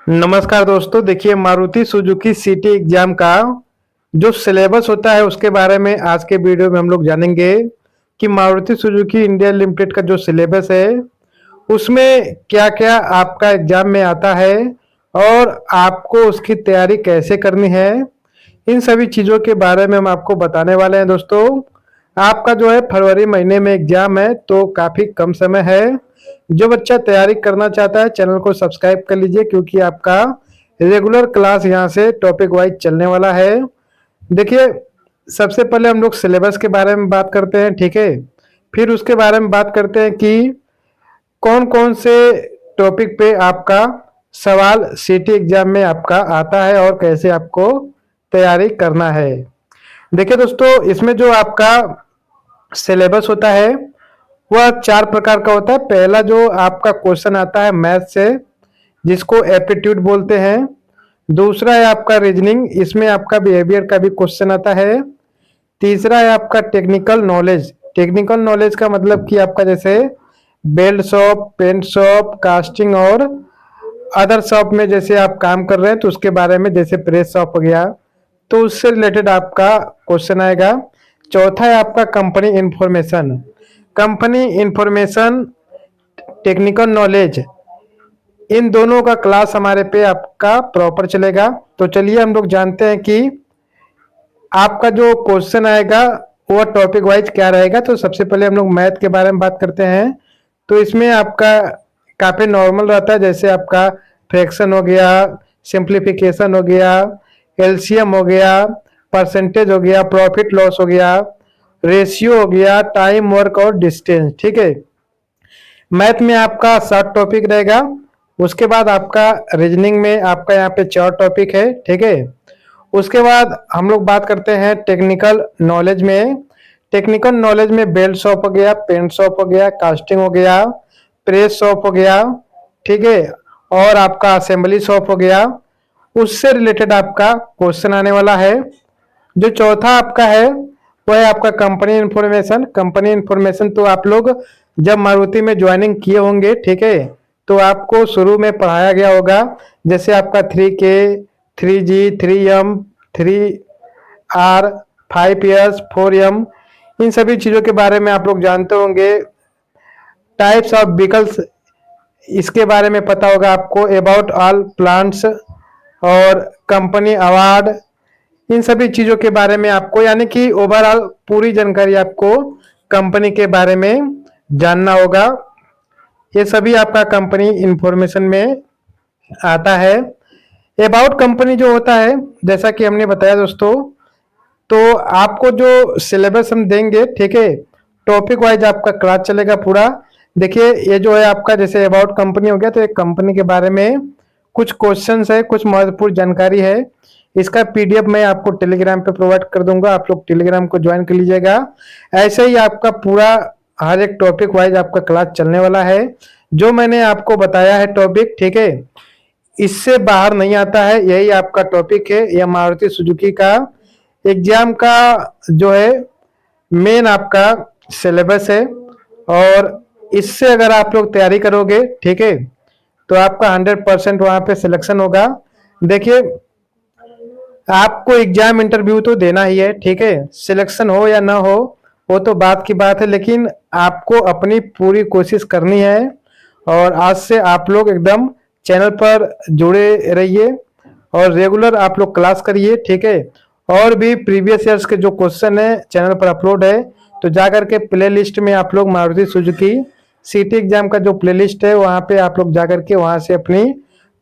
नमस्कार दोस्तों, देखिए मारुति सुजुकी सिटी एग्जाम का जो सिलेबस होता है उसके बारे में आज के वीडियो में हम लोग जानेंगे कि मारुति सुजुकी इंडिया लिमिटेड का जो सिलेबस है उसमें क्या-क्या आपका एग्जाम में आता है और आपको उसकी तैयारी कैसे करनी है। इन सभी चीज़ों के बारे में हम आपको बताने वाले हैं दोस्तों। आपका जो है फरवरी महीने में एग्जाम है तो काफ़ी कम समय है। जो बच्चा तैयारी करना चाहता है चैनल को सब्सक्राइब कर लीजिए क्योंकि आपका रेगुलर क्लास यहाँ से टॉपिक वाइज चलने वाला है। देखिए, सबसे पहले हम लोग सिलेबस के बारे में बात करते हैं, ठीक है। फिर उसके बारे में बात करते हैं कि कौन कौन से टॉपिक पे आपका सवाल सिटी एग्जाम में आपका आता है और कैसे आपको तैयारी करना है। देखिए दोस्तों, इसमें जो आपका सिलेबस होता है वह 4 प्रकार का होता है। पहला जो आपका क्वेश्चन आता है मैथ से, जिसको एप्टीट्यूड बोलते हैं। दूसरा है आपका रीजनिंग, इसमें आपका बिहेवियर का भी क्वेश्चन आता है। तीसरा है आपका टेक्निकल नॉलेज। टेक्निकल नॉलेज का मतलब कि आपका जैसे belt shop, paint shop, casting और अदर शॉप में जैसे आप काम कर रहे हैं तो उसके बारे में, जैसे प्रेस शॉप हो गया तो उससे रिलेटेड आपका क्वेश्चन आएगा। चौथा है आपका company information. Company information, technical knowledge, इन दोनों का क्लास हमारे पे आपका प्रॉपर चलेगा। तो चलिए हम लोग जानते हैं कि आपका जो क्वेश्चन आएगा वो टॉपिक वाइज क्या रहेगा। तो सबसे पहले हम लोग मैथ के बारे में बात करते हैं। तो इसमें आपका काफ़ी नॉर्मल रहता है, जैसे आपका फ्रैक्शन हो गया, सिंप्लीफिकेशन हो गया, एलसीएम हो गया, परसेंटेज हो गया, प्रॉफिट लॉस हो गया, रेशियो हो गया, टाइम वर्क और डिस्टेंस, ठीक है। मैथ में आपका 7 टॉपिक रहेगा। उसके बाद आपका रीजनिंग में आपका यहाँ पे 4 टॉपिक है, ठीक है। उसके बाद हम लोग बात करते हैं टेक्निकल नॉलेज में। टेक्निकल नॉलेज में बेल्ट शॉप हो गया, पेंट शॉप हो गया, कास्टिंग हो गया, प्रेस शॉप हो गया, ठीक है, और आपका असेंबली शॉप हो गया। उससे रिलेटेड आपका क्वेश्चन आने वाला है। जो चौथा आपका है वह है आपका कंपनी इंफॉर्मेशन। कंपनी इंफॉर्मेशन तो आप लोग जब मारुति में ज्वाइनिंग किए होंगे, ठीक है, तो आपको शुरू में पढ़ाया गया होगा, जैसे आपका 3K, 3G, 3M, 3R, 5S, 4M, इन सभी चीज़ों के बारे में आप लोग जानते होंगे। टाइप्स ऑफ व्हीकल्स, इसके बारे में पता होगा आपको। अबाउट ऑल प्लांट्स और कंपनी अवार्ड, इन सभी चीज़ों के बारे में आपको, यानी कि ओवरऑल पूरी जानकारी आपको कंपनी के बारे में जानना होगा। ये सभी आपका कंपनी इंफॉर्मेशन में आता है। अबाउट कंपनी जो होता है, जैसा कि हमने बताया दोस्तों, तो आपको जो सिलेबस हम देंगे, ठीक है, टॉपिक वाइज आपका क्लास चलेगा पूरा। देखिए, ये जो है आपका जैसे अबाउट कंपनी हो गया तो एक कंपनी के बारे में कुछ क्वेश्चंस है, कुछ महत्वपूर्ण जानकारी है। इसका पीडीएफ मैं आपको टेलीग्राम पे प्रोवाइड कर दूंगा, आप लोग टेलीग्राम को ज्वाइन कर लीजिएगा। ऐसे ही आपका पूरा हर एक टॉपिक वाइज आपका क्लास चलने वाला है। जो मैंने आपको बताया है टॉपिक, ठीक है, इससे बाहर नहीं आता है, यही आपका टॉपिक है। यह मारुति सुजुकी का एग्जाम का जो है मेन आपका सिलेबस है और इससे अगर आप लोग तैयारी करोगे, ठीक है, तो आपका 100% वहां पे सिलेक्शन होगा। देखिए, आपको एग्जाम इंटरव्यू तो देना ही है, ठीक है, सिलेक्शन हो या ना हो वो तो बात की बात है, लेकिन आपको अपनी पूरी कोशिश करनी है। और आज से आप लोग एकदम चैनल पर जुड़े रहिए और रेगुलर आप लोग क्लास करिए, ठीक है। और भी प्रीवियस ईयर्स के जो क्वेश्चन है चैनल पर अपलोड है, तो जाकर के प्ले लिस्ट में आप लोग मारुति सुजुकी सिटी एग्जाम का जो प्ले लिस्ट है वहाँ पे आप लोग जाकर के वहाँ से अपनी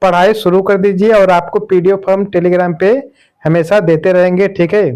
पढ़ाई शुरू कर दीजिए और आपको पीडीएफ हम टेलीग्राम पे हमेशा देते रहेंगे, ठीक है।